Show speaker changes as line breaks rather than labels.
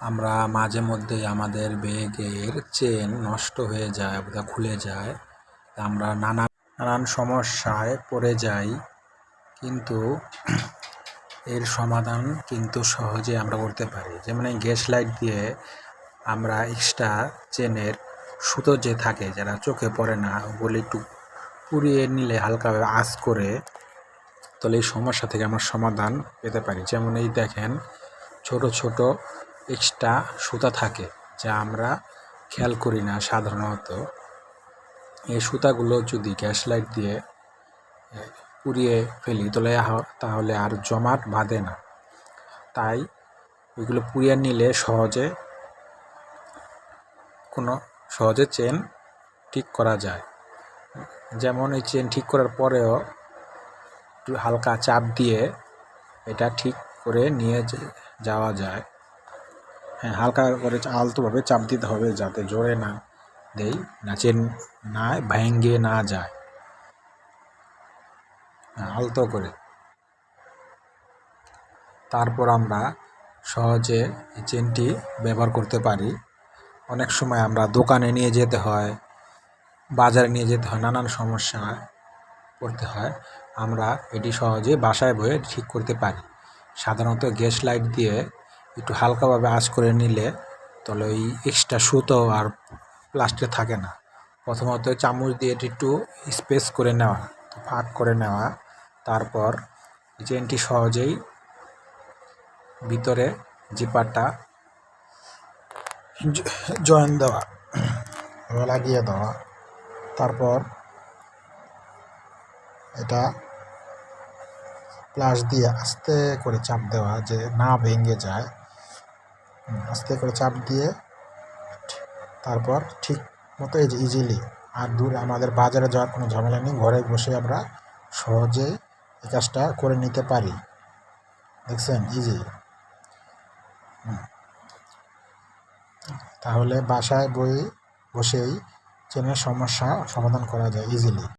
আমরা মাঝে মধ্যেই আমাদের ব্যাগের চেন নষ্ট হয়ে যায় বা খুলে যায়, আমরা নানান সমস্যায় পড়ে যাই। কিন্তু এর সমাধান কিন্তু সহজে আমরা করতে পারি। যেমন এই গ্যাস লাইট দিয়ে আমরা এক্সট্রা চেনের সুতো যে থাকে, যারা চোখে পড়ে না, ওগুলো একটু পুড়িয়ে নিলে হালকাভাবে আঁচ করে, তাহলে এই সমস্যা থেকে আমরা সমাধান পেতে পারি। যেমন এই দেখেন, ছোট ছোট এক্সট্রা সুতা থাকে যা আমরা খেয়াল করি না সাধারণত। এই সুতাগুলো যদি গ্যাস লাইট দিয়ে পুড়িয়ে ফেলি তাহলে আর জমাট বাঁধে না। তাই ওইগুলো পুড়িয়ে নিলে সহজে চেন ঠিক করা যায়। যেমন এই চেন ঠিক করার পরেও একটু হালকা চাপ দিয়ে এটা ঠিক করে নিয়ে যাওয়া যায়। হ্যাঁ, হালকা করে আলতোভাবে চাপ দিতে হবে, যাতে জোরে না দেই না, চেন না ভেঙে না যায়। আলতো করে। তারপর আমরা সহজে এই চেনটি ব্যবহার করতে পারি। অনেক সময় আমরা দোকানে নিয়ে যেতে হয়, বাজারে নিয়ে যেতে হয়, নানান সমস্যা পড়তে হয়। আমরা এটি সহজে বাসায় বসে ঠিক করতে পারি। সাধারণত গ্যাস লাইট দিয়ে একটু হালকাভাবে আঁচ করে নিলে তাহলে ওই এক্সট্রা সুতো আর প্লাস্টিক থাকে না। প্রথমত চামচ দিয়ে এটি একটু স্পেস করে নেওয়া, ফাঁক করে নেওয়া, তারপর চেনটি সহজেই ভিতরে জিপারটা জয়েন দেওয়া, লাগিয়ে দেওয়া। তারপর এটা প্লাস দিয়ে আস্তে করে চাপ দেওয়া, যে না ভেঙে যায়। আস্তে করে চাপ দিয়ে তারপর ঠিক মতো ইজিলি, আর দূরে আমাদের বাজারে যাওয়ার কোনো ঝামেলা নেই, ঘরে বসে আমরা সহজেই এই কাজটা করে নিতে পারি। দেখছেন, ইজি। তাহলে বাসায় বসেই চেনের সমস্যা সমাধান করা যায় ইজিলি।